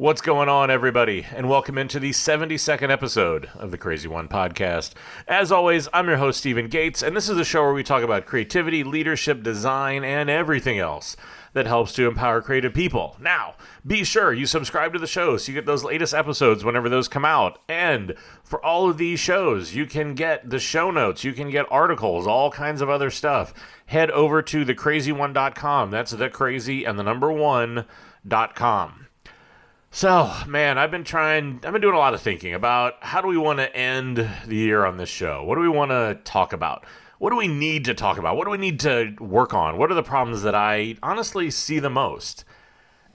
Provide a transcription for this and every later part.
What's going on, everybody? And welcome into the 72nd episode of the Crazy One podcast. As always, I'm your host, Stephen Gates, and this is a show where we talk about creativity, leadership, design, and everything else that helps to empower creative people. Now, be sure you subscribe to the show so you get those latest episodes whenever those come out. And for all of these shows, you can get the show notes, you can get articles, all kinds of other stuff. Head over to thecrazyone.com. That's thecrazy and the number one.com. So, man, I've been doing a lot of thinking about how do we want to end the year on this show? What do we want to talk about? What do we need to talk about? What do we need to work on? What are the problems that I honestly see the most?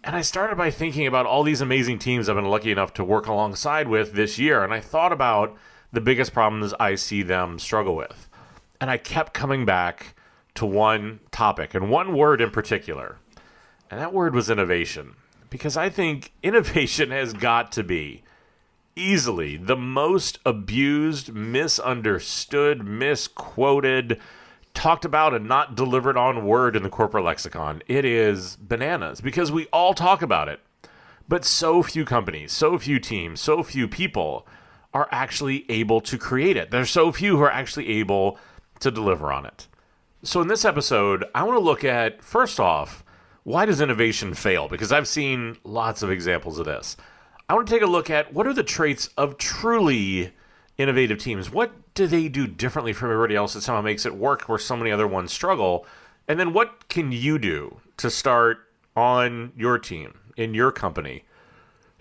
And I started by thinking about all these amazing teams I've been lucky enough to work alongside with this year, and I thought about the biggest problems I see them struggle with. And I kept coming back to one topic, and one word in particular, and that word was innovation. Because I think innovation has got to be easily the most abused, misunderstood, misquoted, talked about and not delivered on word in the corporate lexicon. It is bananas because we all talk about it. But so few companies, so few teams, so few people are actually able to create it. There's so few who are actually able to deliver on it. So in this episode, I want to look at, first off, why does innovation fail? Because I've seen lots of examples of this. I want to take a look at what are the traits of truly innovative teams. What do they do differently from everybody else that somehow makes it work where so many other ones struggle? And then what can you do to start on your team, in your company,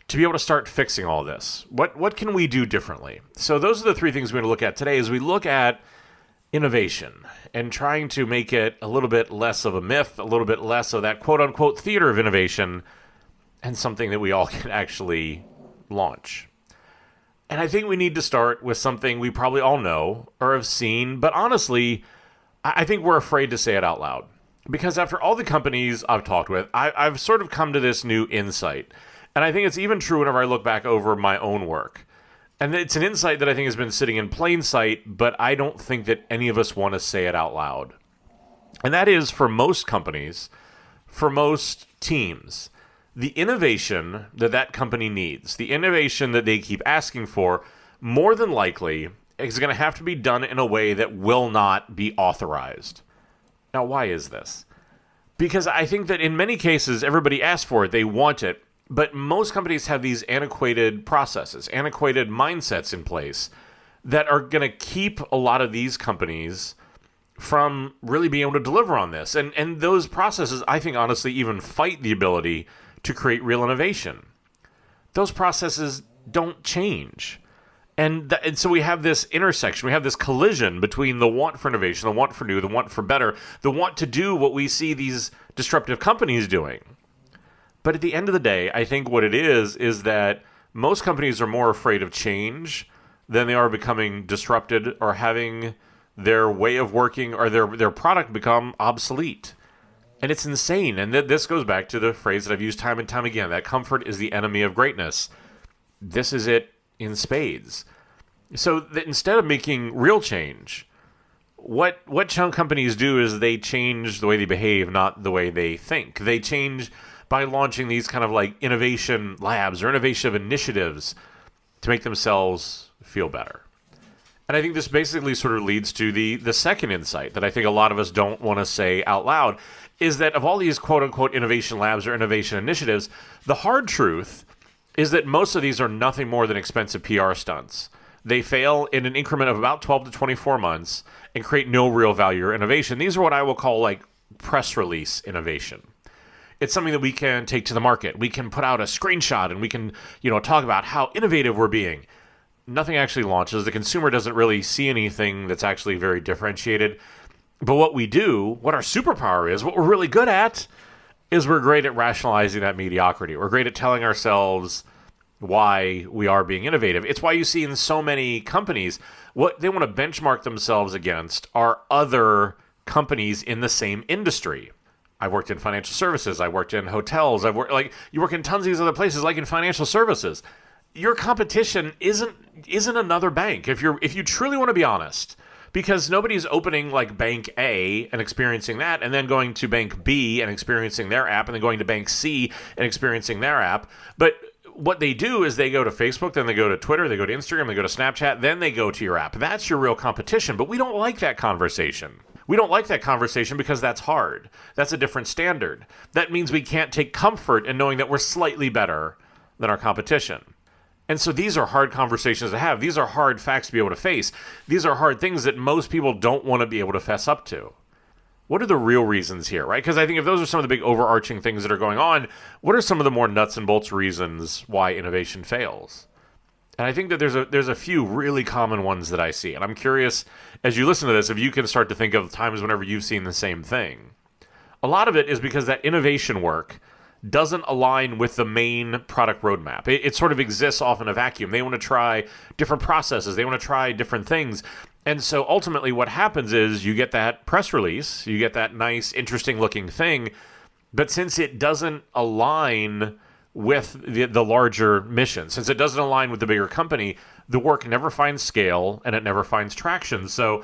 to be able to start fixing all this? What can we do differently? So those are the three things we're going to look at today as we look at innovation and trying to make it a little bit less of a myth, a little bit less of that quote-unquote theater of innovation, and something that we all can actually launch. And I think we need to start with something we probably all know or have seen, but honestly, I think we're afraid to say it out loud. Because after all the companies I've talked with, I've sort of come to this new insight. And I think it's even true whenever I look back over my own work. And it's an insight that I think has been sitting in plain sight, but I don't think that any of us want to say it out loud. And that is, for most companies, for most teams, the innovation that company needs, the innovation that they keep asking for, more than likely is going to have to be done in a way that will not be authorized. Now, why is this? Because I think that in many cases, everybody asks for it, they want it, but most companies have these antiquated processes, antiquated mindsets in place that are going to keep a lot of these companies from really being able to deliver on this. And those processes, I think, honestly, even fight the ability to create real innovation. Those processes don't change. And so we have this intersection, we have this collision between the want for innovation, the want for new, the want for better, the want to do what we see these disruptive companies doing. But at the end of the day, I think what it is that most companies are more afraid of change than they are becoming disrupted or having their way of working or their product become obsolete. And it's insane. And this goes back to the phrase that I've used time and time again, that comfort is the enemy of greatness. This is it in spades. So that instead of making real change, what companies do is they change the way they behave, not the way they think. They change by launching these kind of like innovation labs or innovation initiatives to make themselves feel better. And I think this basically sort of leads to the second insight that I think a lot of us don't want to say out loud, is that of all these quote-unquote innovation labs or innovation initiatives, the hard truth is that most of these are nothing more than expensive PR stunts. They fail in an increment of about 12 to 24 months and create no real value or innovation. These are what I will call like press release innovation. It's something that we can take to the market. We can put out a screenshot and we can, talk about how innovative we're being. Nothing actually launches. The consumer doesn't really see anything that's actually very differentiated. But what we do, what our superpower is, what we're really good at, is we're great at rationalizing that mediocrity. We're great at telling ourselves why we are being innovative. It's why you see in so many companies, what they want to benchmark themselves against are other companies in the same industry. I worked in financial services. I worked in hotels. You work in tons of these other places, like in financial services. Your competition isn't another bank. If you truly want to be honest, because nobody's opening like Bank A and experiencing that, and then going to Bank B and experiencing their app, and then going to Bank C and experiencing their app. But what they do is they go to Facebook, then they go to Twitter, they go to Instagram, they go to Snapchat, then they go to your app. That's your real competition, but we don't like that conversation. We don't like that conversation because that's hard. That's a different standard. That means we can't take comfort in knowing that we're slightly better than our competition. And so these are hard conversations to have. These are hard facts to be able to face. These are hard things that most people don't want to be able to fess up to. What are the real reasons here, right? Because I think if those are some of the big overarching things that are going on, what are some of the more nuts and bolts reasons why innovation fails? And I think that there's a few really common ones that I see. And I'm curious, as you listen to this, if you can start to think of times whenever you've seen the same thing. A lot of it is because that innovation work doesn't align with the main product roadmap. It sort of exists off in a vacuum. They want to try different processes. They want to try different things. And so ultimately what happens is you get that press release, you get that nice, interesting looking thing, but since it doesn't align with the larger mission, since it doesn't align with the bigger company, the work never finds scale and it never finds traction. So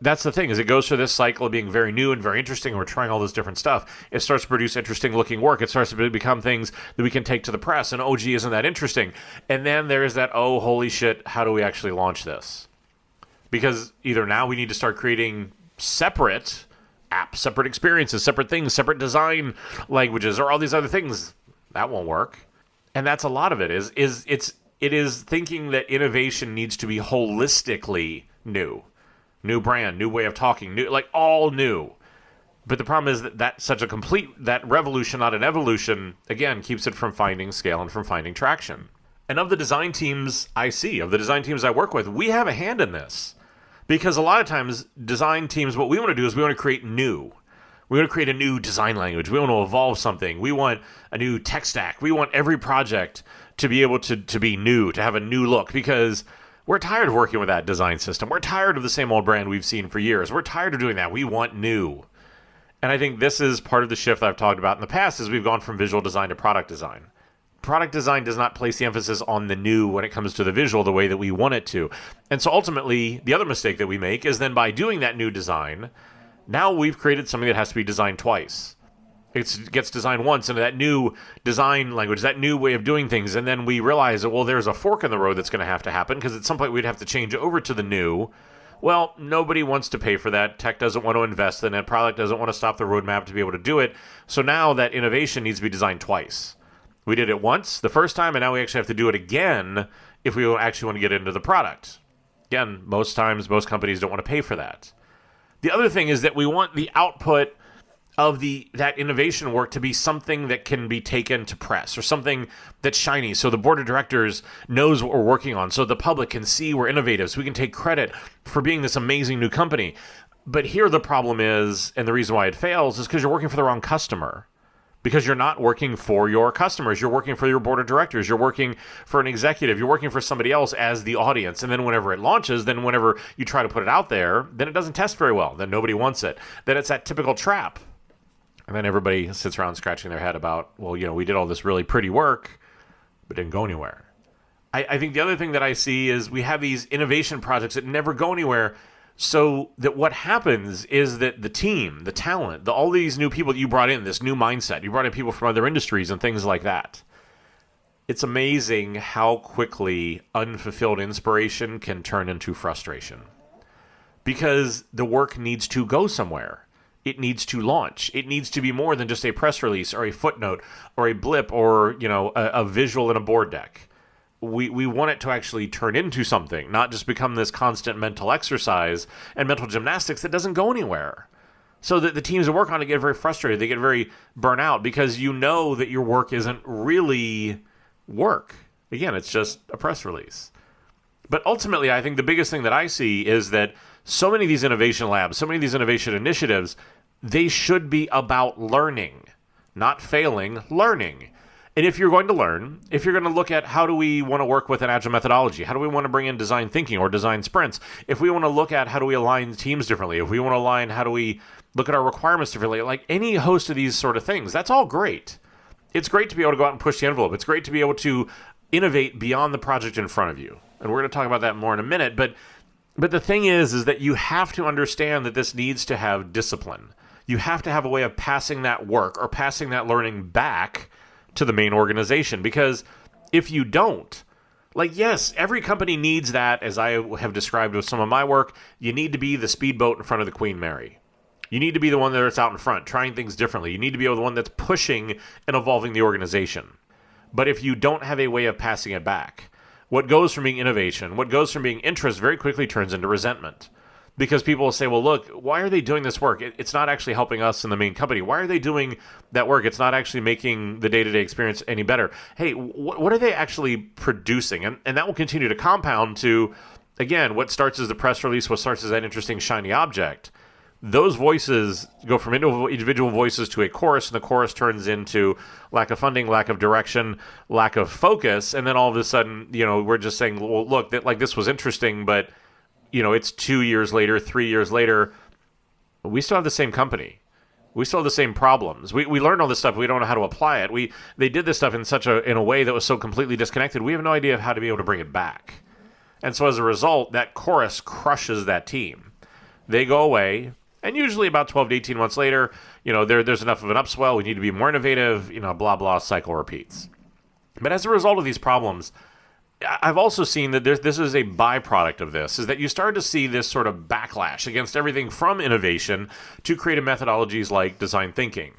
that's the thing, is it goes through this cycle of being very new and very interesting. We're trying all this different stuff. It starts to produce interesting looking work. It starts to become things that we can take to the press, and oh gee, isn't that interesting? And then there's that, oh holy shit, how do we actually launch this? Because either now we need to start creating separate apps, separate experiences, separate things, separate design languages, or all these other things. That won't work. And that's a lot of it, it is thinking that innovation needs to be holistically new. New brand, new way of talking, new, like all new. But the problem is that that revolution, not an evolution, again, keeps it from finding scale and from finding traction. And of the design teams I see, of the design teams I work with, we have a hand in this. Because a lot of times, design teams, what we want to do is we want to create new. We want to create a new design language. We want to evolve something. We want a new tech stack. We want every project to be able to be new, to have a new look, because we're tired of working with that design system. We're tired of the same old brand we've seen for years. We're tired of doing that. We want new. And I think this is part of the shift I've talked about in the past, is we've gone from visual design to product design. Product design does not place the emphasis on the new when it comes to the visual the way that we want it to. And so ultimately, the other mistake that we make is then by doing that new design, now we've created something that has to be designed twice. It gets designed once into that new design language, that new way of doing things, and then we realize that, well, there's a fork in the road that's going to happen, because at some point we'd have to change over to the new. Well, nobody wants to pay for that. Tech doesn't want to invest in it. Product doesn't want to stop the roadmap to be able to do it. So now that innovation needs to be designed twice. We did it once the first time, and now we actually have to do it again if we actually want to get into the product. Again, most times, most companies don't want to pay for that. The other thing is that we want the output of that innovation work to be something that can be taken to press, or something that's shiny, so the board of directors knows what we're working on, so the public can see we're innovative, so we can take credit for being this amazing new company. But here the problem is, and the reason why it fails, is because you're working for the wrong customer. Because you're not working for your customers. You're working for your board of directors. You're working for an executive. You're working for somebody else as the audience. And then whenever it launches, then whenever you try to put it out there, then it doesn't test very well. Then nobody wants it. Then it's that typical trap. And then everybody sits around scratching their head about, well, we did all this really pretty work, but didn't go anywhere. I think the other thing that I see is we have these innovation projects that never go anywhere. So that what happens is that the team, the talent, all these new people that you brought in, this new mindset, you brought in people from other industries and things like that. It's amazing how quickly unfulfilled inspiration can turn into frustration. Because the work needs to go somewhere. It needs to launch. It needs to be more than just a press release or a footnote or a blip or, a visual in a board deck. We want it to actually turn into something, not just become this constant mental exercise and mental gymnastics that doesn't go anywhere. So that the teams that work on it get very frustrated. They get very burnt out because you know that your work isn't really work. Again, it's just a press release. But ultimately, I think the biggest thing that I see is that so many of these innovation labs, so many of these innovation initiatives, they should be about learning, not failing, learning. And if you're going to learn, if you're going to look at how do we want to work with an agile methodology, how do we want to bring in design thinking or design sprints, if we want to look at how do we align teams differently, if we want to align how do we look at our requirements differently, like any host of these sort of things, that's all great. It's great to be able to go out and push the envelope. It's great to be able to innovate beyond the project in front of you. And we're going to talk about that more in a minute. But the thing is that you have to understand that this needs to have discipline. You have to have a way of passing that work or passing that learning back to the main organization, because If you don't, like, yes, every company needs that, as I have described with some of my work. You need to be the speedboat in front of the Queen Mary. You need to be the one that's out in front, trying things differently. You need to be the one that's pushing and evolving the organization. But if you don't have a way of passing it back, what goes from being innovation, what goes from being interest very quickly turns into resentment. Because people will say, well, look, why are they doing this work? It's not actually helping us in the main company. Why are they doing that work? It's not actually making the day-to-day experience any better. Hey, what are they actually producing? And that will continue to compound to, again, what starts as the press release, what starts as that interesting, shiny object. Those voices go from individual voices to a chorus, and the chorus turns into lack of funding, lack of direction, lack of focus, and then all of a sudden, we're just saying, well, look, this was interesting, but it's 2 years later, 3 years later, we still have the same company. We still have the same problems. We learned all this stuff. We don't know how to apply it. They did this stuff in a way that was so completely disconnected. We have no idea of how to be able to bring it back. And so as a result, that chorus crushes that team. They go away, and usually about 12 to 18 months later, there's enough of an upswell. We need to be more innovative, blah, blah, cycle repeats. But as a result of these problems, I've also seen that this is a byproduct of this, is that you start to see this sort of backlash against everything from innovation to creative methodologies like design thinking.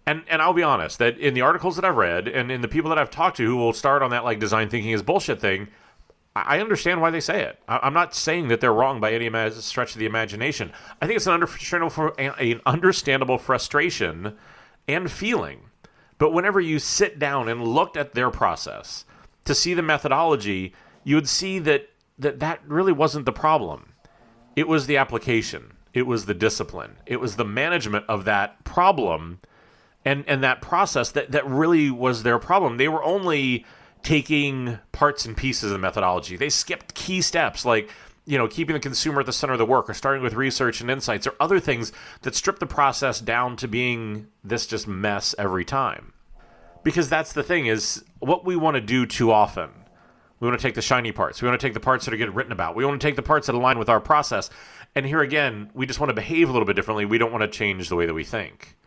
And I'll be honest, that in the articles that I've read and in the people that I've talked to who will start on that like design thinking is bullshit thing, I understand why they say it. I'm not saying that they're wrong by any stretch of the imagination. I think it's an understandable frustration and feeling. But whenever you sit down and looked at their process to see the methodology, you would see that really wasn't the problem. It was the application. It was the discipline. It was the management of that problem and that process that really was their problem. They were only taking parts and pieces of the methodology. They skipped key steps like, keeping the consumer at the center of the work, or starting with research and insights, or other things that strip the process down to being this just mess every time. Because that's the thing, is what we want to do too often. We want to take the shiny parts. We want to take the parts that are getting written about. We want to take the parts that align with our process. And here again, we just want to behave a little bit differently. We don't want to change the way that we think.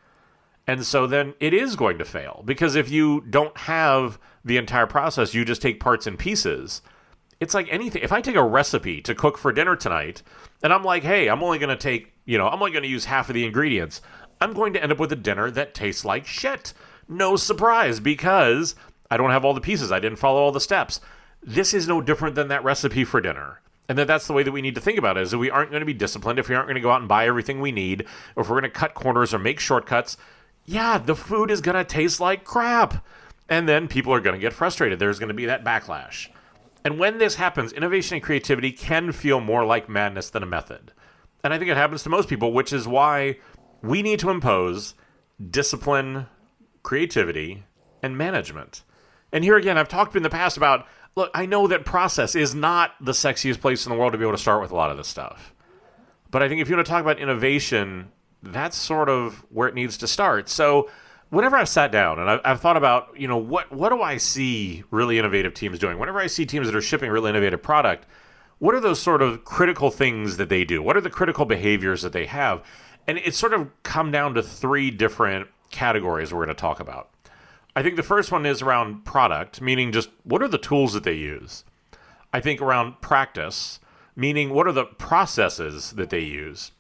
And so then it is going to fail. Because if you don't have the entire process, you just take parts and pieces. It's like anything. If I take a recipe to cook for dinner tonight, and I'm like, hey, I'm only going to use half of the ingredients, I'm going to end up with a dinner that tastes like shit. No surprise, because I don't have all the pieces. I didn't follow all the steps. This is no different than that recipe for dinner. And that's the way that we need to think about it, is that we aren't going to be disciplined if we aren't going to go out and buy everything we need, or if we're going to cut corners or make shortcuts. Yeah, the food is going to taste like crap. And then people are going to get frustrated. There's going to be that backlash. And when this happens, innovation and creativity can feel more like madness than a method. And I think it happens to most people, which is why we need to impose discipline, creativity, and management. And here again, I've talked in the past about, look, I know that process is not the sexiest place in the world to be able to start with a lot of this stuff. But I think if you want to talk about innovation, that's sort of where it needs to start. So whenever I've sat down and I've thought about, what do I see really innovative teams doing? Whenever I see teams that are shipping really innovative product, what are those sort of critical things that they do? What are the critical behaviors that they have? And it's sort of come down to three different categories we're going to talk about. I think the first one is around product, meaning just what are the tools that they use? I think around practice, meaning what are the processes that they use?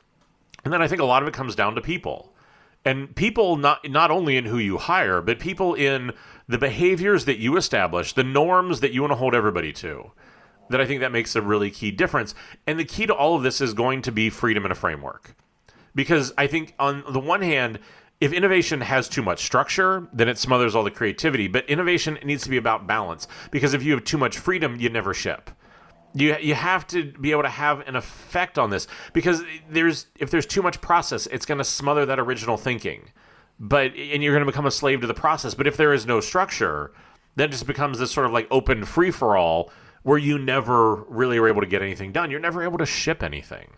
And then I think a lot of it comes down to people. And people not only in who you hire, but people in the behaviors that you establish, the norms that you want to hold everybody to. That I think that makes a really key difference. And the key to all of this is going to be freedom and a framework. Because I think on the one hand, if innovation has too much structure, then it smothers all the creativity. But innovation needs to be about balance. Because if you have too much freedom, you never ship. You have to be able to have an effect on this, because if there's too much process, it's going to smother that original thinking, and you're going to become a slave to the process. But if there is no structure, then it just becomes this sort of like open free-for-all where you never really are able to get anything done. You're never able to ship anything.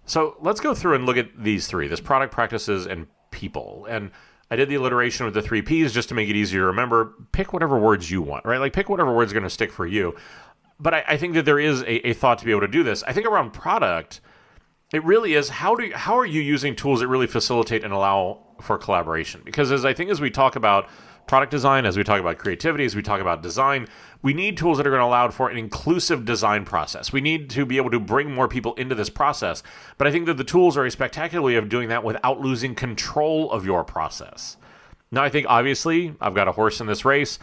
So let's go through and look at these three: this product, practices, and people. And I did the alliteration with the 3 Ps just to make it easier to remember. Pick whatever words you want, right? Like pick whatever words are going to stick for you. But I think that there is a thought to be able to do this. I think around product, it really is how are you using tools that really facilitate and allow for collaboration? Because as we talk about product design, as we talk about creativity, as we talk about design, we need tools that are going to allow for an inclusive design process. We need to be able to bring more people into this process. But I think that the tools are a spectacular way of doing that without losing control of your process. Now, I think, obviously, I've got a horse in this race.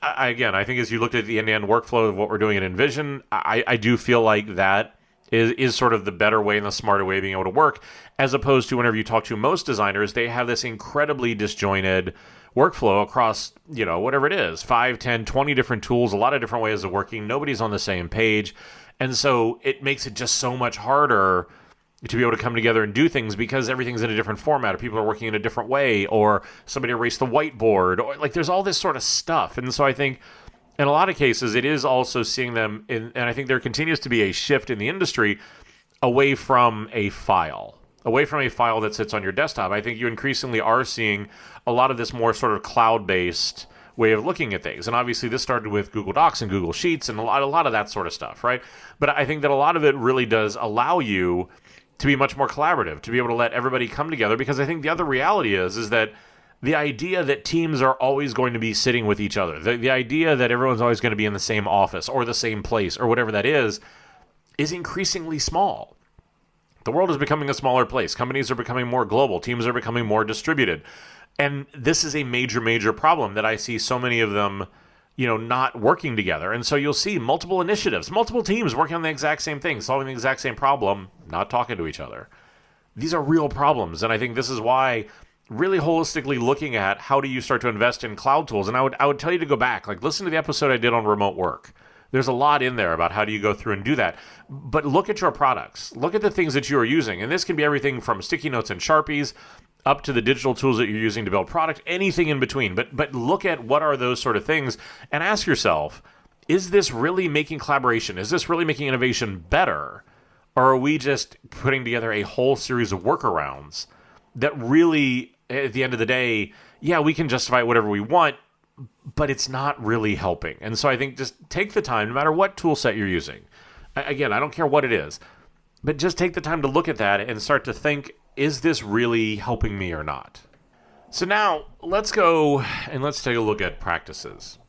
I think as you looked at the end-to-end workflow of what we're doing at Envision, I do feel like that is sort of the better way and the smarter way of being able to work, as opposed to whenever you talk to most designers, they have this incredibly disjointed workflow across, whatever it is, 5, 10, 20 different tools, a lot of different ways of working. Nobody's on the same page. And so it makes it just so much harder to be able to come together and do things because everything's in a different format, or people are working in a different way, or somebody erased the whiteboard, or there's all this sort of stuff. And so I think in a lot of cases, it is also seeing them and I think there continues to be a shift in the industry away from a file that sits on your desktop. I think you increasingly are seeing a lot of this more sort of cloud-based way of looking at things. And obviously this started with Google Docs and Google Sheets and a lot of that sort of stuff, right? But I think that a lot of it really does allow you to be much more collaborative, to be able to let everybody come together, because I think the other reality is that the idea that teams are always going to be sitting with each other, the idea that everyone's always going to be in the same office or the same place or whatever that is increasingly small. The world is becoming a smaller place. Companies are becoming more global. Teams are becoming more distributed. And this is a major, major problem that I see so many of them, not working together. And so you'll see multiple initiatives, multiple teams working on the exact same thing, solving the exact same problem, not talking to each other. These are real problems. And I think this is why really holistically looking at how do you start to invest in cloud tools. And I would tell you to go back, listen to the episode I did on remote work. There's a lot in there about how do you go through and do that. But look at your products. Look at the things that you are using. And this can be everything from sticky notes and Sharpies up to the digital tools that you're using to build product, anything in between. But look at what are those sort of things and ask yourself, is this really making collaboration? Is this really making innovation better? Or are we just putting together a whole series of workarounds that really, at the end of the day, yeah, we can justify whatever we want, but it's not really helping. And so I think just take the time, no matter what tool set you're using. Again, I don't care what it is, but just take the time to look at that and start to think, is this really helping me or not? So now let's go and let's take a look at practices.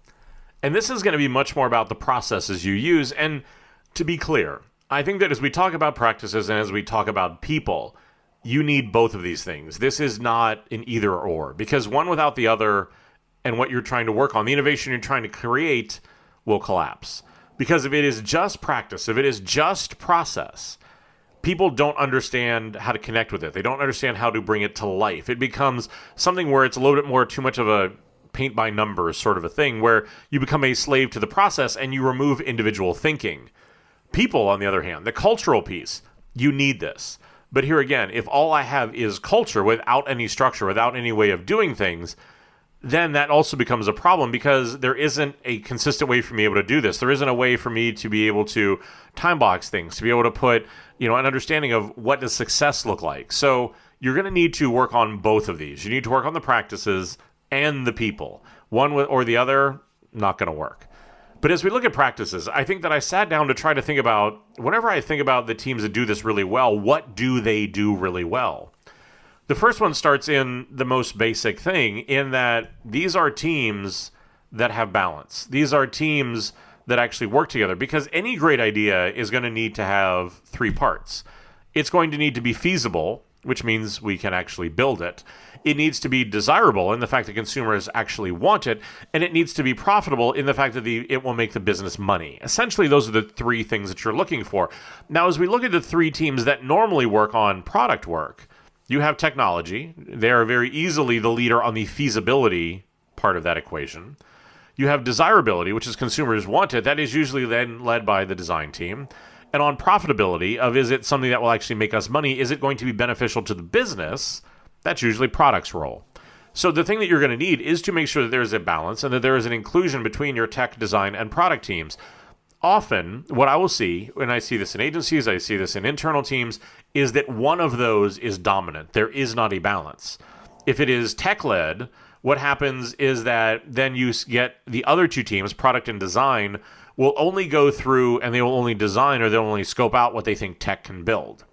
And this is going to be much more about the processes you use. And to be clear, I think that as we talk about practices and as we talk about people, you need both of these things. This is not an either or, because one without the other and what you're trying to work on, the innovation you're trying to create, will collapse. Because if it is just practice, if it is just process, people don't understand how to connect with it. They don't understand how to bring it to life. It becomes something where it's a little bit more too much of a paint by numbers sort of a thing, where you become a slave to the process and you remove individual thinking. People, on the other hand, the cultural piece, you need this. But here again, if all I have is culture without any structure, without any way of doing things, then that also becomes a problem, because there isn't a consistent way for me able to do this. There isn't a way for me to be able to time box things, to be able to put, an understanding of what does success look like. So you're going to need to work on both of these. You need to work on the practices and the people. One or the other, not going to work. But as we look at practices, I think that I sat down to try to think about, whenever I think about the teams that do this really well, what do they do really well? The first one starts in the most basic thing, in that these are teams that have balance. These are teams that actually work together, because any great idea is going to need to have three parts. It's going to need to be feasible, which means we can actually build it. It needs to be desirable in the fact that consumers actually want it, and it needs to be profitable in the fact that it will make the business money. Essentially, those are the three things that you're looking for. Now, as we look at the three teams that normally work on product work, you have technology. They are very easily the leader on the feasibility part of that equation. You have desirability, which is consumers want it. That is usually then led by the design team. And on profitability, is it something that will actually make us money? Is it going to be beneficial to the business? That's usually product's role. So the thing that you're going to need is to make sure that there is a balance and that there is an inclusion between your tech, design, and product teams. Often, what I will see, and I see this in agencies, I see this in internal teams, is that one of those is dominant. There is not a balance. If it is tech-led, what happens is that then you get the other two teams, product and design, will only go through and they will only design, or they'll only scope out what they think tech can build.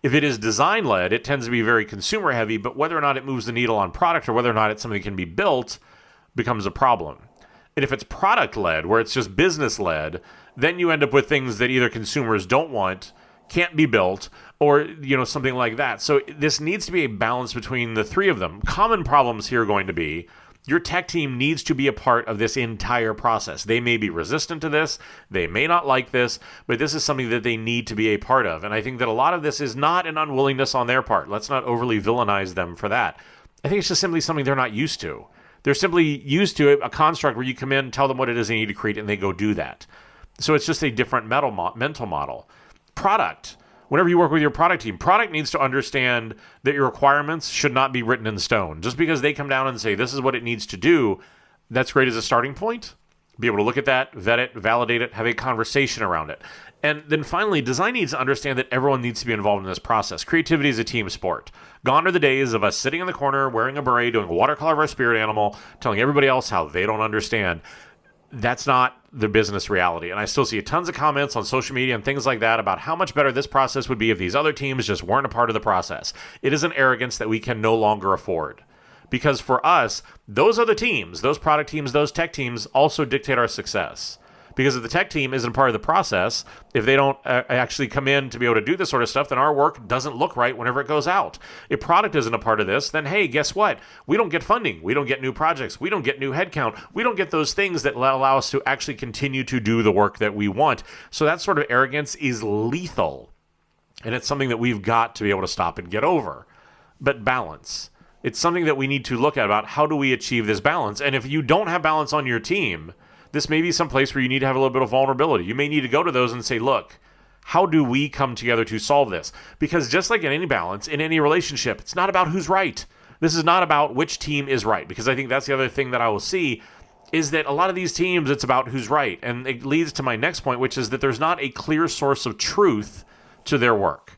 If it is design-led, it tends to be very consumer-heavy, but whether or not it moves the needle on product or whether or not it's something that can be built, becomes a problem. And if it's product-led, where it's just business-led, then you end up with things that either consumers don't want, can't be built, or something like that. So this needs to be a balance between the three of them. Common problems here are going to be your tech team needs to be a part of this entire process. They may be resistant to this, they may not like this, but this is something that they need to be a part of. And I think that a lot of this is not an unwillingness on their part. Let's not overly villainize them for that. I think it's just simply something they're not used to. They're simply used to a construct where you come in, tell them what it is they need to create, and they go do that. So it's just a different mental model. Product. Whenever you work with your product team, product needs to understand that your requirements should not be written in stone. Just because they come down and say, this is what it needs to do, that's great as a starting point. Be able to look at that, vet it, validate it, have a conversation around it. And then finally, design needs to understand that everyone needs to be involved in this process. Creativity is a team sport. Gone are the days of us sitting in the corner, wearing a beret, doing a watercolor of our spirit animal, telling everybody else how they don't understand. That's not the business reality. And I still see tons of comments on social media and things like that about how much better this process would be if these other teams just weren't a part of the process. It is an arrogance that we can no longer afford. Because for us, those other teams, those product teams, those tech teams also dictate our success. Because if the tech team isn't part of the process, if they don't actually come in to be able to do this sort of stuff, then our work doesn't look right whenever it goes out. If product isn't a part of this, then hey, guess what? We don't get funding. We don't get new projects. We don't get new headcount. We don't get those things that allow us to actually continue to do the work that we want. So that sort of arrogance is lethal. And it's something that we've got to be able to stop and get over. But balance. It's something that we need to look at about how do we achieve this balance. And if you don't have balance on your team, this may be some place where you need to have a little bit of vulnerability. You may need to go to those and say, look, how do we come together to solve this? Because just like in any balance, in any relationship, it's not about who's right. This is not about which team is right. Because I think that's the other thing that I will see is that a lot of these teams, it's about who's right. And it leads to my next point, which is that there's not a clear source of truth to their work.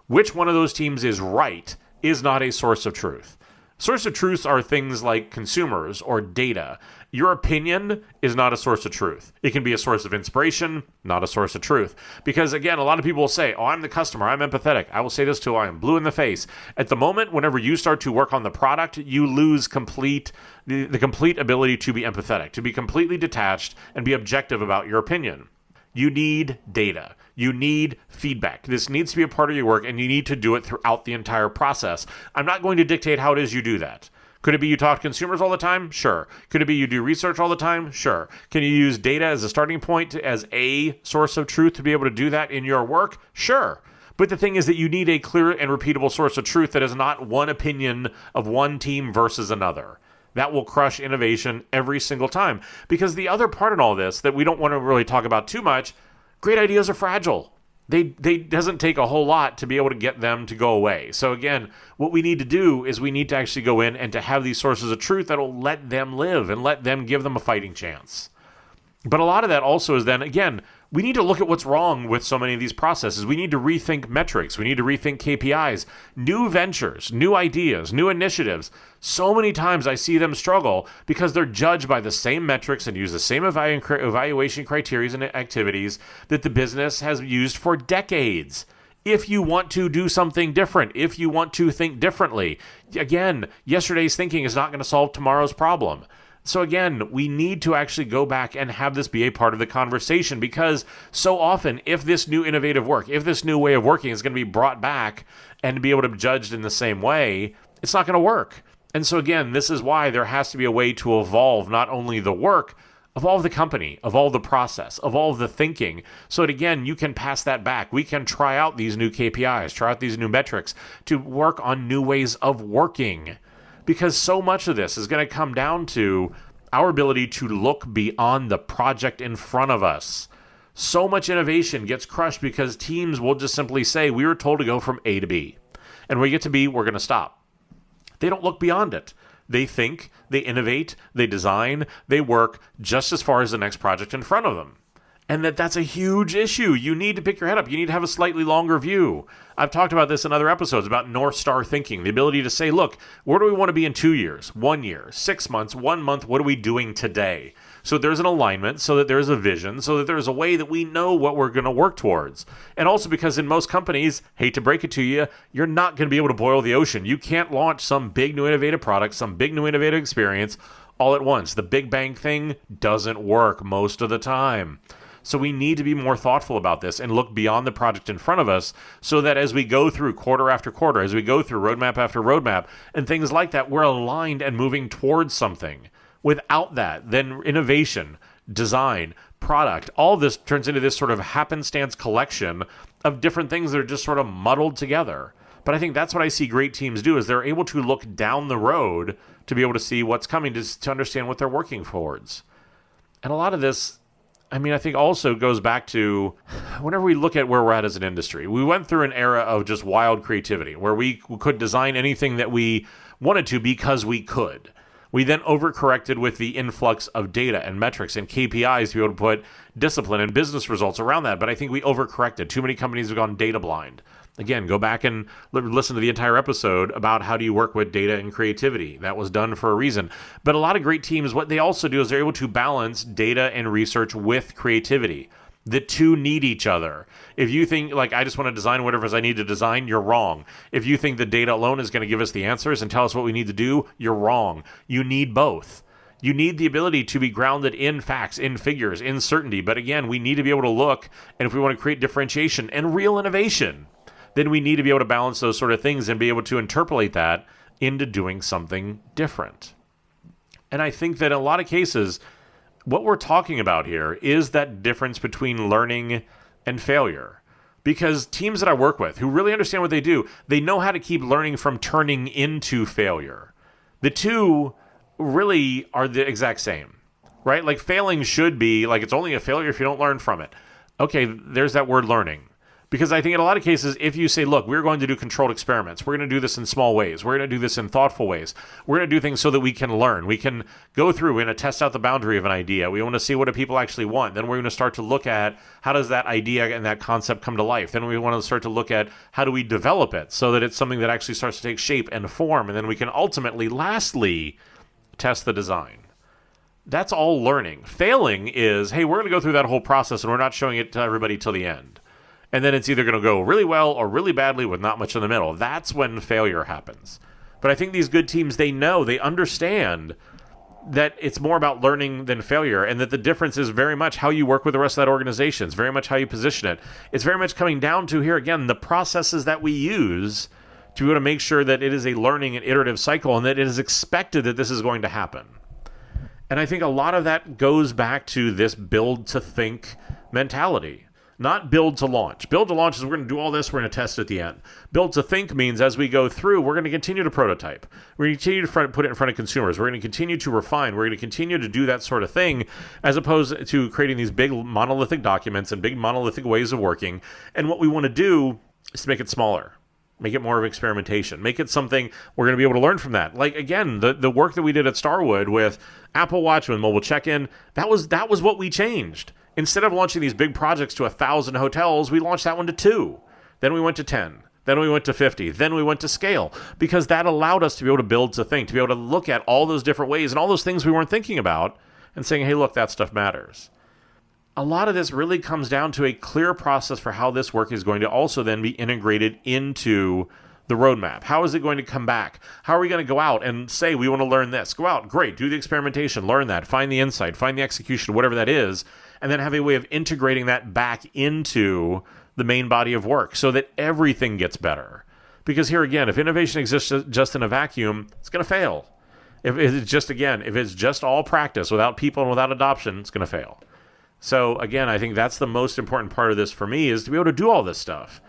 Which one of those teams is right is not a source of truth. Source of truths are things like consumers or data. Your opinion is not a source of truth. It can be a source of inspiration, not a source of truth. Because again, a lot of people will say, oh, I'm the customer, I'm empathetic. I will say this till I am blue in the face. At the moment, whenever you start to work on the product, you lose the complete ability to be empathetic, to be completely detached and be objective about your opinion. You need data. You need feedback. This needs to be a part of your work, and you need to do it throughout the entire process. I'm not going to dictate how it is you do that. Could it be you talk to consumers all the time? Sure. Could it be you do research all the time? Sure. Can you use data as a starting point, as a source of truth to be able to do that in your work? Sure. But the thing is that you need a clear and repeatable source of truth that is not one opinion of one team versus another. That will crush innovation every single time. Because the other part in all this that we don't want to really talk about too much, great ideas are fragile. They doesn't take a whole lot to be able to get them to go away. So again, what we need to do is we need to actually go in and to have these sources of truth that will let them live and let them give them a fighting chance. But a lot of that also is then, again, we need to look at what's wrong with so many of these processes. We need to rethink metrics. We need to rethink KPIs, new ventures, new ideas, new initiatives. So many times I see them struggle because they're judged by the same metrics and use the same evaluation criteria and activities that the business has used for decades. If you want to do something different, if you want to think differently, again, yesterday's thinking is not going to solve tomorrow's problem. So again, we need to actually go back and have this be a part of the conversation because so often if this new innovative work, if this new way of working is going to be brought back and be able to be judged in the same way, it's not going to work. And so again, this is why there has to be a way to evolve not only the work, evolve the company, evolve the process, evolve the thinking, so that again, you can pass that back. We can try out these new KPIs, try out these new metrics to work on new ways of working. Because so much of this is going to come down to our ability to look beyond the project in front of us. So much innovation gets crushed because teams will just simply say, we were told to go from A to B. And when we get to B, we're going to stop. They don't look beyond it. They think, they innovate, they design, they work just as far as the next project in front of them. And that's a huge issue. You need to pick your head up. You need to have a slightly longer view. I've talked about this in other episodes about North Star thinking, the ability to say, look, where do we want to be in 2 years, 1 year, 6 months, 1 month? What are we doing today? So there's an alignment, so that there's a vision, so that there's a way that we know what we're going to work towards. And also because in most companies, hate to break it to you, you're not going to be able to boil the ocean. You can't launch some big new innovative product, some big new innovative experience all at once. The Big Bang thing doesn't work most of the time. So we need to be more thoughtful about this and look beyond the project in front of us so that as we go through quarter after quarter, as we go through roadmap after roadmap and things like that, we're aligned and moving towards something. Without that, then innovation, design, product, all this turns into this sort of happenstance collection of different things that are just sort of muddled together. But I think that's what I see great teams do, is they're able to look down the road to be able to see what's coming, to understand what they're working towards. And a lot of this, I think also goes back to whenever we look at where we're at as an industry. We went through an era of just wild creativity where we could design anything that we wanted to because we could. We then overcorrected with the influx of data and metrics and KPIs to be able to put discipline and business results around that. But I think we overcorrected. Too many companies have gone data blind. Again, go back and listen to the entire episode about how do you work with data and creativity. That was done for a reason. But a lot of great teams, what they also do is they're able to balance data and research with creativity. The two need each other. If you think, I just want to design whatever it is I need to design, you're wrong. If you think the data alone is going to give us the answers and tell us what we need to do, you're wrong. You need both. You need the ability to be grounded in facts, in figures, in certainty. But again, we need to be able to look, and if we want to create differentiation and real innovation, then we need to be able to balance those sort of things and be able to interpolate that into doing something different. And I think that in a lot of cases, what we're talking about here is that difference between learning and failure. Because teams that I work with who really understand what they do, they know how to keep learning from turning into failure. The two really are the exact same, right? Like failing should be, it's only a failure if you don't learn from it. Okay, there's that word learning. Because I think in a lot of cases, if you say, look, we're going to do controlled experiments, we're going to do this in small ways, we're going to do this in thoughtful ways, we're going to do things so that we can learn, we can go through, we're going to test out the boundary of an idea, we want to see what do people actually want, then we're going to start to look at how does that idea and that concept come to life, then we want to start to look at how do we develop it so that it's something that actually starts to take shape and form, and then we can ultimately, lastly, test the design. That's all learning. Failing is, hey, we're going to go through that whole process and we're not showing it to everybody till the end. And then it's either going to go really well or really badly with not much in the middle. That's when failure happens. But I think these good teams, they understand that it's more about learning than failure, and that the difference is very much how you work with the rest of that organization. It's very much how you position it. It's very much coming down to, here again, the processes that we use to be able to make sure that it is a learning and iterative cycle and that it is expected that this is going to happen. And I think a lot of that goes back to this build to think mentality. Not build to launch. Build to launch is we're going to do all this, we're going to test at the end. Build to think means as we go through, we're going to continue to prototype. We're going to continue to put it in front of consumers. We're going to continue to refine. We're going to continue to do that sort of thing, as opposed to creating these big monolithic documents and big monolithic ways of working. And what we want to do is to make it smaller. Make it more of experimentation. Make it something we're going to be able to learn from that. Like, again, the work that we did at Starwood with Apple Watch, with mobile check-in, that was what we changed. Instead of launching these big projects to 1,000 hotels, we launched that one to 2. Then we went to 10. Then we went to 50. Then we went to scale. Because that allowed us to be able to build to think, to be able to look at all those different ways and all those things we weren't thinking about and saying, hey, look, that stuff matters. A lot of this really comes down to a clear process for how this work is going to also then be integrated into the roadmap. How is it going to come back? How are we going to go out and say we want to learn this? Go out, great, do the experimentation, learn that, find the insight, find the execution, whatever that is, and then have a way of integrating that back into the main body of work so that everything gets better. Because here again, if innovation exists just in a vacuum, it's going to fail. If it's just all practice without people and without adoption, it's going to fail. So again, I think that's the most important part of this for me, is to be able to do all this stuff.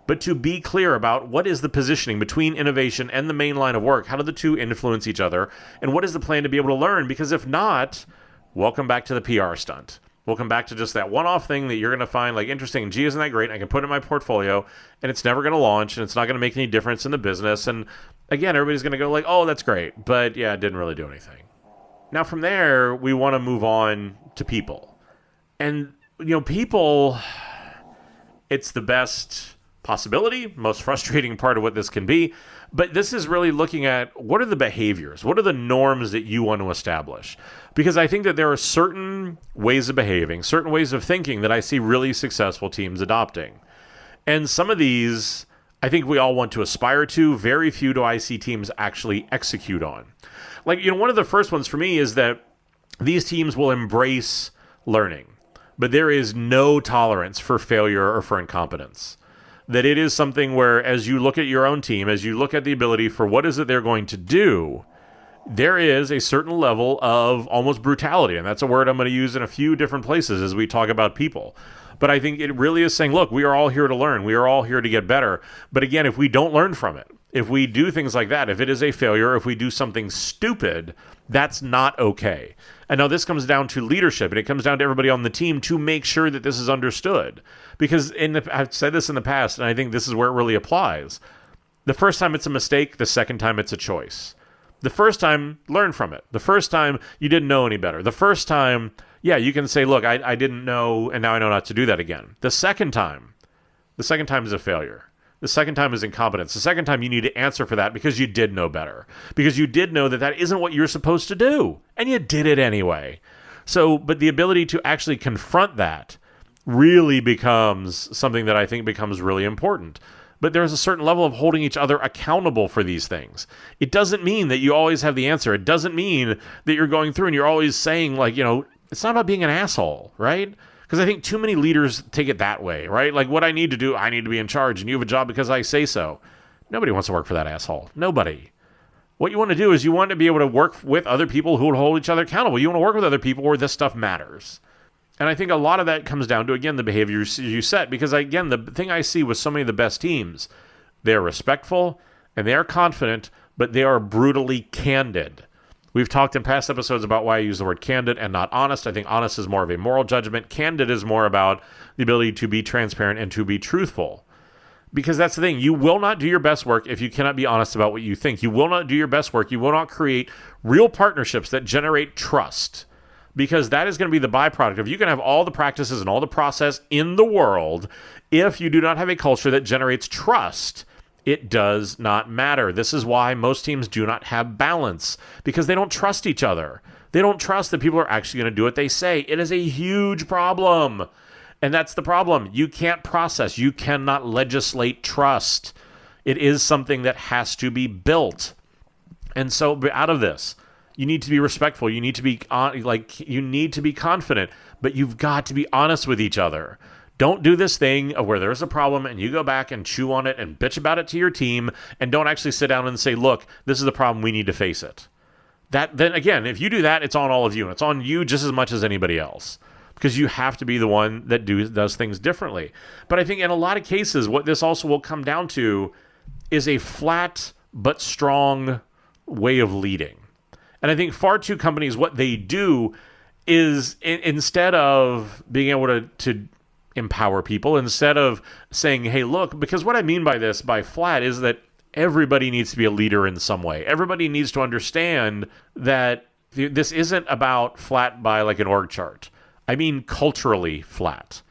But to be clear about what is the positioning between innovation and the main line of work, how do the two influence each other, and what is the plan to be able to learn? Because if not, welcome back to the PR stunt. Welcome back to just that one-off thing that you're going to find interesting. Gee, isn't that great? I can put it in my portfolio, and it's never going to launch, and it's not going to make any difference in the business. And again, everybody's going to go oh, that's great. But yeah, it didn't really do anything. Now from there, we want to move on to people. And, people, it's the best possibility, most frustrating part of what this can be. But this is really looking at what are the behaviors, what are the norms that you want to establish? Because I think that there are certain ways of behaving, certain ways of thinking that I see really successful teams adopting. And some of these, I think we all want to aspire to. Very few do I see teams actually execute on. Like, one of the first ones for me is that these teams will embrace learning, but there is no tolerance for failure or for incompetence. That it is something where, as you look at your own team, as you look at the ability for what is it they're going to do, there is a certain level of almost brutality. And that's a word I'm going to use in a few different places as we talk about people. But I think it really is saying, look, we are all here to learn. We are all here to get better. But again, if we don't learn from it, if we do things like that, if it is a failure, if we do something stupid, that's not okay. And now this comes down to leadership, and it comes down to everybody on the team to make sure that this is understood. Because I've said this in the past, and I think this is where it really applies. The first time it's a mistake, the second time it's a choice. The first time, learn from it. The first time, you didn't know any better. The first time, yeah, you can say, look, I didn't know, and now I know not to do that again. The second time is a failure. The second time is incompetence. The second time you need to answer for that because you did know better. Because you did know that that isn't what you're supposed to do. And you did it anyway. So, but the ability to actually confront that really becomes something that I think becomes really important. But there's a certain level of holding each other accountable for these things. It doesn't mean that you always have the answer. It doesn't mean that you're going through and you're always saying, like, it's not about being an asshole, right? Because I think too many leaders take it that way, right? Like, what I need to do, I need to be in charge, and you have a job because I say so. Nobody wants to work for that asshole. Nobody. What you want to do is you want to be able to work with other people who will hold each other accountable. You want to work with other people where this stuff matters. And I think a lot of that comes down to, again, the behaviors you set. Because, again, the thing I see with so many of the best teams, they're respectful, and they are confident, but they are brutally candid. We've talked in past episodes about why I use the word candid and not honest. I think honest is more of a moral judgment. Candid is more about the ability to be transparent and to be truthful. Because that's the thing. You will not do your best work if you cannot be honest about what you think. You will not do your best work. You will not create real partnerships that generate trust. Because that is going to be the byproduct of you can have all the practices and all the process in the world. If you do not have a culture that generates trust, it does not matter. This is why most teams do not have balance, because they don't trust each other. They don't trust that people are actually going to do what they say. It is a huge problem. And that's the problem. You can't process. You cannot legislate trust. It is something that has to be built. And so out of this, you need to be respectful. You need to be you need to be confident, but you've got to be honest with each other. Don't do this thing of where there's a problem and you go back and chew on it and bitch about it to your team and don't actually sit down and say, look, this is the problem. We need to face it. Then again, if you do that, it's on all of you. And it's on you just as much as anybody else, because you have to be the one that does things differently. But I think in a lot of cases, what this also will come down to is a flat but strong way of leading. And I think far too companies, what they do is instead of being able to empower people, instead of saying, hey, look, because what I mean by this, by flat, is that everybody needs to be a leader in some way. Everybody needs to understand that this isn't about flat by like an org chart. I mean culturally flat.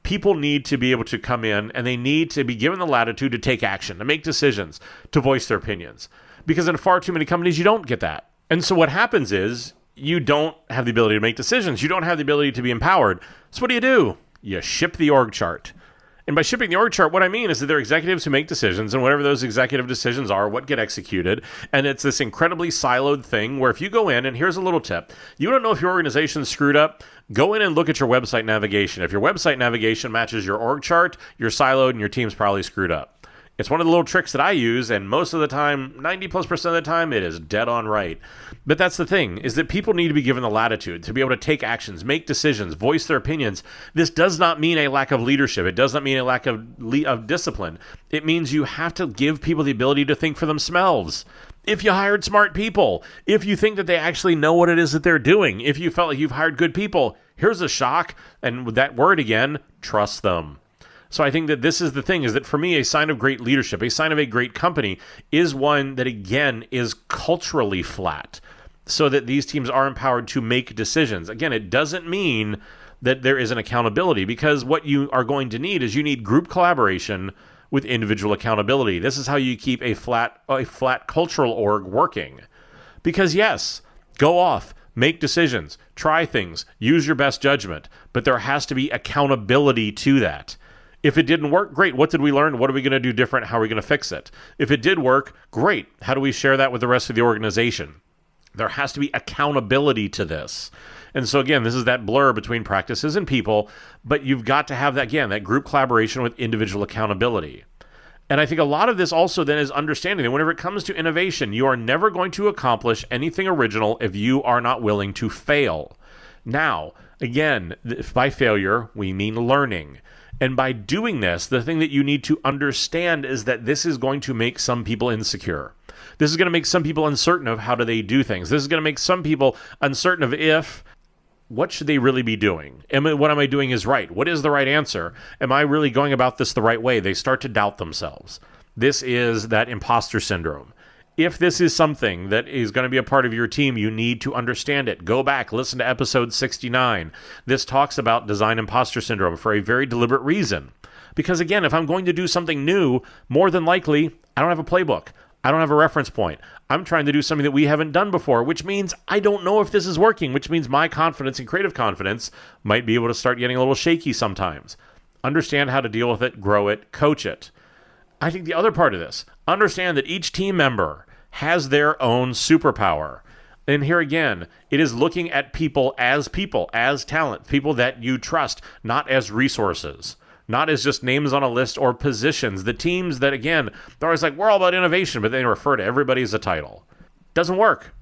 People need to be able to come in and they need to be given the latitude to take action, to make decisions, to voice their opinions. Because in far too many companies, you don't get that. And so what happens is you don't have the ability to make decisions. You don't have the ability to be empowered. So what do? You ship the org chart. And by shipping the org chart, what I mean is that there are executives who make decisions, and whatever those executive decisions are, what get executed. And it's this incredibly siloed thing where if you go in, and here's a little tip, you don't know if your organization's screwed up, go in and look at your website navigation. If your website navigation matches your org chart, you're siloed and your team's probably screwed up. It's one of the little tricks that I use, and most of the time, 90+% of the time, it is dead on right. But that's the thing, is that people need to be given the latitude to be able to take actions, make decisions, voice their opinions. This does not mean a lack of leadership. It does not mean a lack of discipline. It means you have to give people the ability to think for themselves. If you hired smart people, if you think that they actually know what it is that they're doing, if you felt like you've hired good people, here's a shock, and with that word again, trust them. So I think that this is the thing, is that for me, a sign of great leadership, a sign of a great company, is one that, again, is culturally flat, so that these teams are empowered to make decisions. Again, it doesn't mean that there is an accountability, because what you are going to need is you need group collaboration with individual accountability. This is how you keep a flat cultural org working. Because yes, go off, make decisions, try things, use your best judgment, but there has to be accountability to that. If it didn't work, great. What did we learn? What are we going to do different? How are we going to fix it? If it did work, great. How do we share that with the rest of the organization? There has to be accountability to this. And so again, this is that blur between practices and people, but you've got to have that, again, that group collaboration with individual accountability. And I think a lot of this also then is understanding that whenever it comes to innovation, you are never going to accomplish anything original if you are not willing to fail. Now, again, if by failure, we mean learning. And by doing this, the thing that you need to understand is that this is going to make some people insecure. This is going to make some people uncertain of how do they do things. This is going to make some people uncertain of what should they really be doing? What am I doing is right? What is the right answer? Am I really going about this the right way? They start to doubt themselves. This is that imposter syndrome. If this is something that is going to be a part of your team, you need to understand it. Go back, listen to episode 69. This talks about design imposter syndrome for a very deliberate reason. Because again, if I'm going to do something new, more than likely, I don't have a playbook. I don't have a reference point. I'm trying to do something that we haven't done before, which means I don't know if this is working, which means my confidence and creative confidence might be able to start getting a little shaky sometimes. Understand how to deal with it, grow it, coach it. I think the other part of this, understand that each team member has their own superpower. And here again, it is looking at people, as talent, people that you trust, not as resources. Not as just names on a list or positions. The teams that, again, they're always like, we're all about innovation, but they refer to everybody as a title. Doesn't work.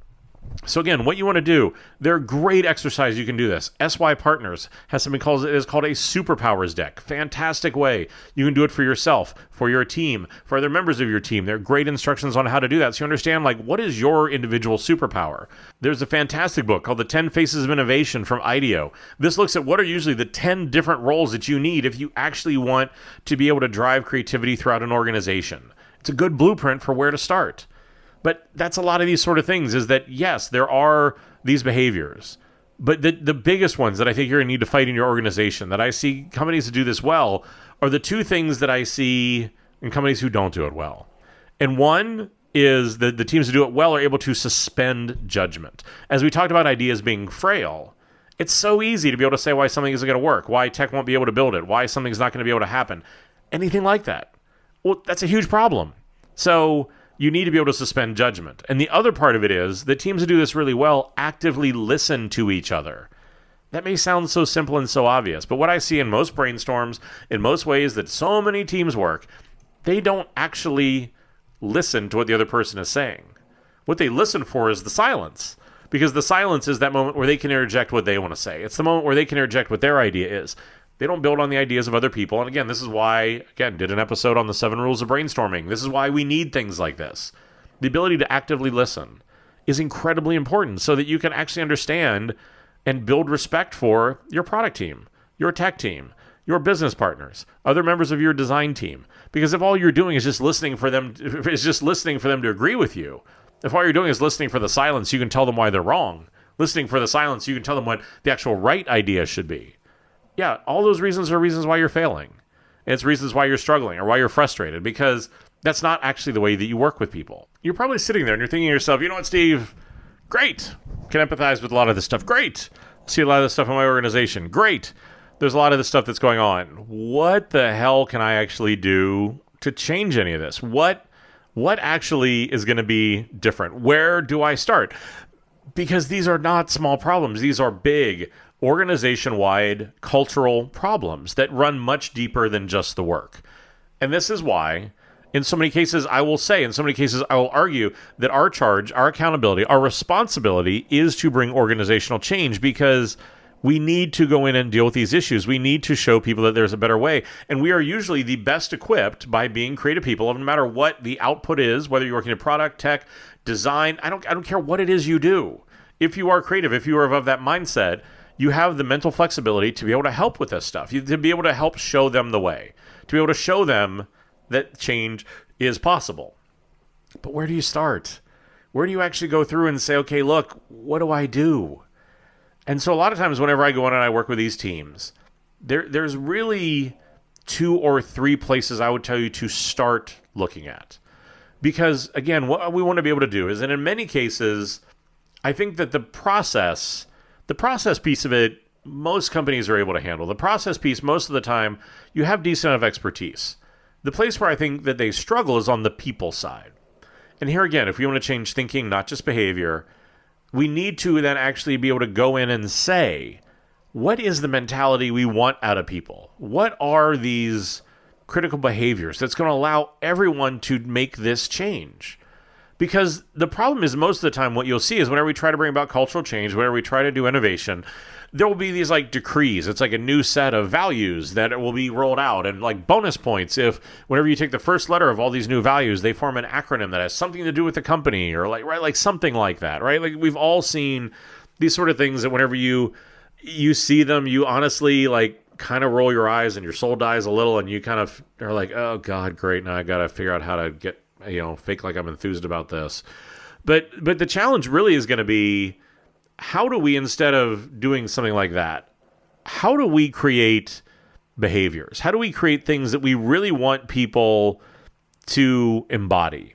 So again, what you want to do, there are great exercises you can do this. SY Partners has something called a Superpowers deck. Fantastic way. You can do it for yourself, for your team, for other members of your team. There are great instructions on how to do that. So you understand, what is your individual superpower? There's a fantastic book called The 10 Faces of Innovation from IDEO. This looks at what are usually the 10 different roles that you need if you actually want to be able to drive creativity throughout an organization. It's a good blueprint for where to start. But that's a lot of these sort of things is that, yes, there are these behaviors. But the biggest ones that I think you're going to need to fight in your organization, that I see companies that do this well, are the two things that I see in companies who don't do it well. And one is that the teams who do it well are able to suspend judgment. As we talked about ideas being frail, it's so easy to be able to say why something isn't going to work, why tech won't be able to build it, why something's not going to be able to happen. Anything like that. Well, that's a huge problem. So you need to be able to suspend judgment. And the other part of it is the teams who do this really well actively listen to each other. That may sound so simple and so obvious, but what I see in most brainstorms, in most ways that so many teams work, they don't actually listen to what the other person is saying. What they listen for is the silence, because the silence is that moment where they can interject what they want to say. It's the moment where they can interject what their idea is. They don't build on the ideas of other people. And again, this is why, did an episode on the 7 rules of brainstorming. This is why we need things like this. The ability to actively listen is incredibly important so that you can actually understand and build respect for your product team, your tech team, your business partners, other members of your design team. Because if all you're doing is just listening for them to agree with you, if all you're doing is listening for the silence, you can tell them why they're wrong. Listening for the silence, you can tell them what the actual right idea should be. Yeah, all those reasons are reasons why you're failing. And it's reasons why you're struggling or why you're frustrated, because that's not actually the way that you work with people. You're probably sitting there and you're thinking to yourself, you know what, Steve? Great. Can empathize with a lot of this stuff. Great. See a lot of this stuff in my organization. Great. There's a lot of this stuff that's going on. What the hell can I actually do to change any of this? What actually is going to be different? Where do I start? Because these are not small problems. These are big, organization-wide cultural problems that run much deeper than just the work. And this is why, in so many cases, I will argue that our charge, our accountability, our responsibility is to bring organizational change, because we need to go in and deal with these issues. We need to show people that there's a better way. And we are usually the best equipped by being creative people, no matter what the output is, whether you're working in product, tech, design. I don't care what it is you do. If you are creative, if you are of that mindset, you have the mental flexibility to be able to help with this stuff, to be able to help show them the way, to be able to show them that change is possible. But where do you start? Where do you actually go through and say, okay, look, what do I do? And so a lot of times whenever I go in and I work with these teams, there's really 2 or 3 places I would tell you to start looking at. Because, again, what we want to be able to do is, and in many cases, I think that the process piece of it most companies are able to handle. The process piece, most of the time, you have decent enough expertise. The place where I think that they struggle is on the people side. And here again, if we want to change thinking, not just behavior, we need to then actually be able to go in and say, what is the mentality we want out of people? What are these critical behaviors that's going to allow everyone to make this change? Because the problem is most of the time what you'll see is whenever we try to bring about cultural change, whenever we try to do innovation, there will be these like decrees. It's like a new set of values that will be rolled out, and like bonus points if whenever you take the first letter of all these new values, they form an acronym that has something to do with the company, or like something like that, right? Like we've all seen these sort of things that whenever you see them, you honestly like kind of roll your eyes and your soul dies a little, and you kind of are like, oh God, great, now I got to figure out how to get, fake like I'm enthused about this. But the challenge really is going to be, how do we, instead of doing something like that, how do we create behaviors? How do we create things that we really want people to embody?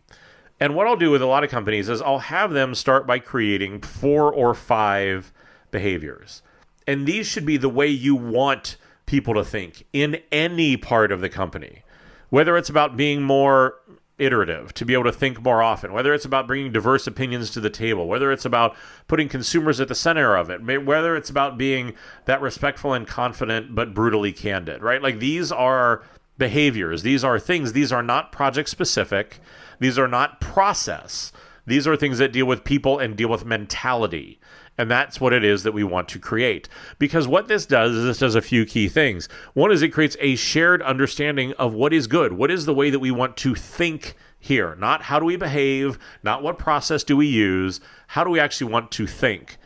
And what I'll do with a lot of companies is I'll have them start by creating 4 or 5 behaviors. And these should be the way you want people to think in any part of the company. Whether it's about being more iterative, to be able to think more often, whether it's about bringing diverse opinions to the table, whether it's about putting consumers at the center of it, whether it's about being that respectful and confident but brutally candid, right? Like these are behaviors, these are things, these are not project specific, these are not process, these are things that deal with people and deal with mentality. And that's what it is that we want to create. Because what this does is this does a few key things. One is it creates a shared understanding of what is good. What is the way that we want to think here? Not how do we behave, not what process do we use, how do we actually want to think?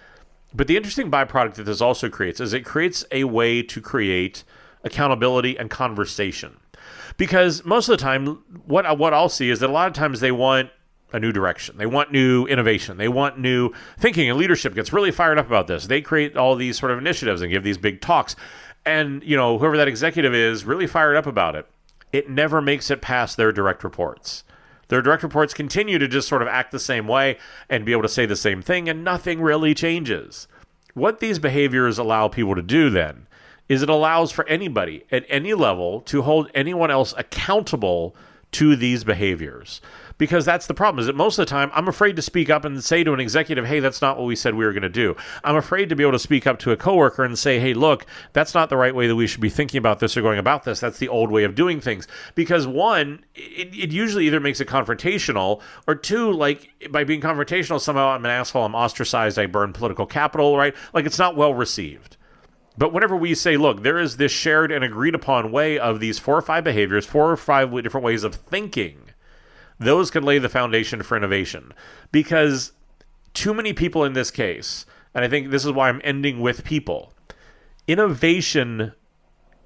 But the interesting byproduct that this also creates is it creates a way to create accountability and conversation. Because most of the time, what I'll see is that a lot of times they want a new direction. They want new innovation. They want new thinking, and leadership gets really fired up about this. They create all these sort of initiatives and give these big talks. And, whoever that executive is really fired up about it. It never makes it past their direct reports. Their direct reports continue to just sort of act the same way and be able to say the same thing, and nothing really changes. What these behaviors allow people to do then is it allows for anybody at any level to hold anyone else accountable to these behaviors. Because that's the problem, is that most of the time, I'm afraid to speak up and say to an executive, hey, that's not what we said we were going to do. I'm afraid to be able to speak up to a coworker and say, hey, look, that's not the right way that we should be thinking about this or going about this. That's the old way of doing things. Because one, it usually either makes it confrontational, or two, like by being confrontational, somehow I'm an asshole, I'm ostracized, I burn political capital, right? Like it's not well received. But whenever we say, look, there is this shared and agreed upon way of these 4 or 5 behaviors, 4 or 5 different ways of thinking, those can lay the foundation for innovation. Because too many people in this case, and I think this is why I'm ending with people, innovation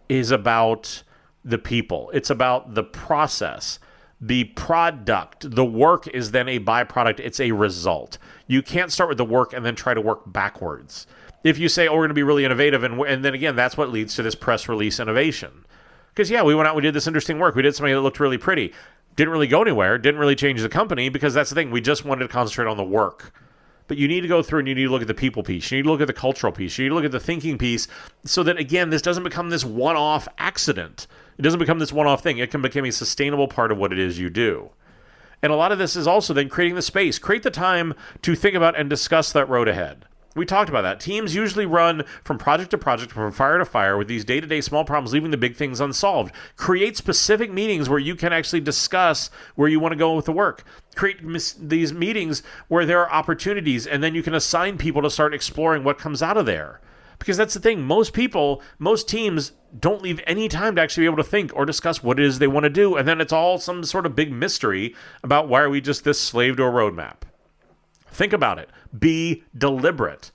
is about the people. It's about the process. The product, the work is then a byproduct. It's a result. You can't start with the work and then try to work backwards. If you say, oh, we're going to be really innovative, and then again, that's what leads to this press release innovation. Because yeah, we went out, we did this interesting work. We did something that looked really pretty. Didn't really go anywhere, didn't really change the company, because that's the thing. We just wanted to concentrate on the work. But you need to go through and you need to look at the people piece. You need to look at the cultural piece. You need to look at the thinking piece so that, again, this doesn't become this one-off accident. It doesn't become this one-off thing. It can become a sustainable part of what it is you do. And a lot of this is also then creating the space. Create the time to think about and discuss that road ahead. We talked about that. Teams usually run from project to project, from fire to fire, with these day-to-day small problems, leaving the big things unsolved. Create specific meetings where you can actually discuss where you want to go with the work. Create these meetings where there are opportunities, and then you can assign people to start exploring what comes out of there. Because that's the thing. Most teams don't leave any time to actually be able to think or discuss what it is they want to do, and then it's all some sort of big mystery about why are we just this slave to a roadmap. Think about it. Be deliberate.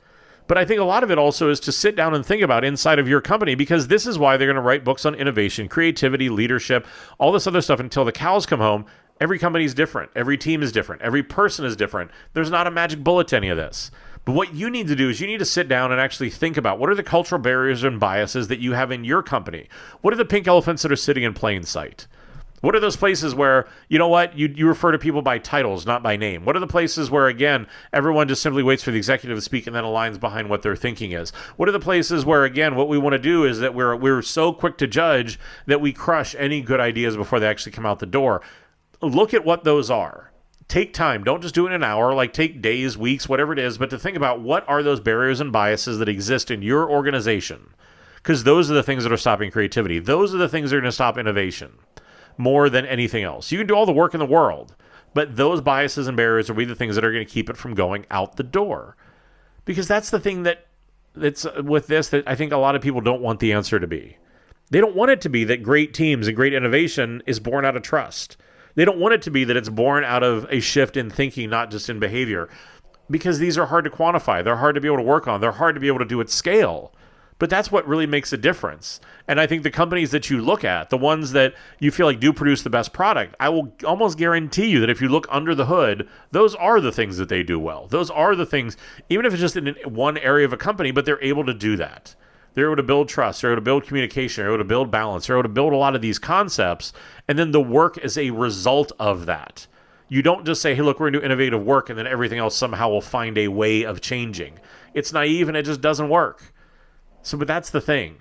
But I think a lot of it also is to sit down and think about inside of your company, because this is why they're going to write books on innovation, creativity, leadership, all this other stuff until the cows come home. Every company is different. Every team is different. Every person is different. There's not a magic bullet to any of this. But what you need to do is you need to sit down and actually think about what are the cultural barriers and biases that you have in your company? What are the pink elephants that are sitting in plain sight? What are those places where, you know what, you refer to people by titles, not by name? What are the places where, again, everyone just simply waits for the executive to speak and then aligns behind what their thinking is? What are the places where, again, what we want to do is that we're so quick to judge that we crush any good ideas before they actually come out the door? Look at what those are. Take time. Don't just do it in an hour, like take days, weeks, whatever it is, but to think about what are those barriers and biases that exist in your organization? Because those are the things that are stopping creativity. Those are the things that are going to stop innovation more than anything else. You can do all the work in the world, but those biases and barriers will be the things that are going to keep it from going out the door. Because that's the thing that's with this that I think a lot of people don't want the answer to be. They don't want it to be that great teams and great innovation is born out of trust. They don't want it to be that it's born out of a shift in thinking, not just in behavior. Because these are hard to quantify. They're hard to be able to work on. They're hard to be able to do at scale. But that's what really makes a difference. And I think the companies that you look at, the ones that you feel like do produce the best product, I will almost guarantee you that if you look under the hood, those are the things that they do well. Those are the things, even if it's just in one area of a company, but they're able to do that. They're able to build trust, they're able to build communication, they're able to build balance, they're able to build a lot of these concepts, and then the work is a result of that. You don't just say, hey, look, we're going to do innovative work, and then everything else somehow will find a way of changing. It's naive, and it just doesn't work. But that's the thing.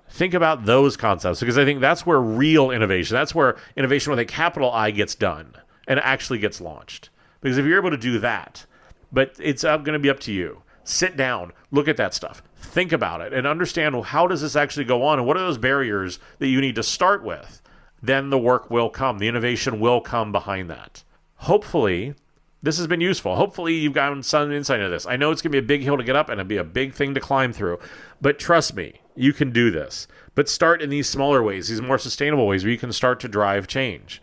Think about those concepts, because I think that's where real innovation, that's where innovation with a capital I gets done and actually gets launched. Because if you're able to do that, but it's going to be up to you. Sit down, look at that stuff, think about it, and understand, well, how does this actually go on, and what are those barriers that you need to start with? Then the work will come. The innovation will come behind that. Hopefully, this has been useful. Hopefully, you've gotten some insight into this. I know it's going to be a big hill to get up and it'll be a big thing to climb through. But trust me, you can do this. But start in these smaller ways, these more sustainable ways where you can start to drive change.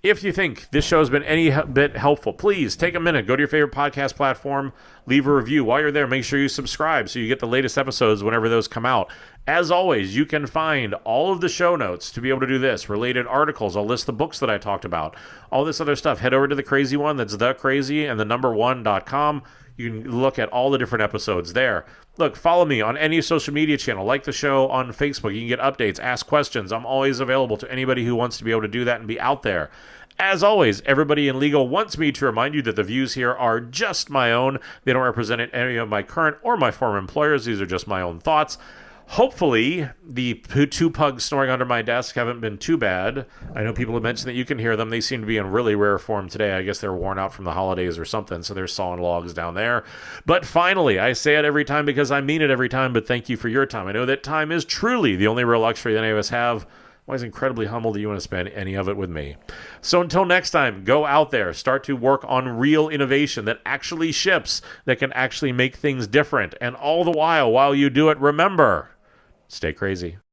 If you think this show has been any bit helpful, please take a minute, go to your favorite podcast platform, leave a review. While you're there, make sure you subscribe so you get the latest episodes whenever those come out. As always, you can find all of the show notes to be able to do this, related articles. I'll list the books that I talked about, all this other stuff. Head over to the Crazy One, that's thecrazy and the number1.com. You can look at all the different episodes there. Look, follow me on any social media channel, like the show on Facebook. You can get updates, ask questions. I'm always available to anybody who wants to be able to do that and be out there. As always, everybody in legal wants me to remind you that the views here are just my own. They don't represent any of my current or my former employers. These are just my own thoughts. Hopefully, the two pugs snoring under my desk haven't been too bad. I know people have mentioned that you can hear them. They seem to be in really rare form today. I guess they're worn out from the holidays or something, so they're sawing logs down there. But finally, I say it every time because I mean it every time, but thank you for your time. I know that time is truly the only real luxury that any of us have. I'm always incredibly humbled that you want to spend any of it with me. So until next time, go out there, start to work on real innovation that actually ships, that can actually make things different. And all the while you do it, remember, stay crazy.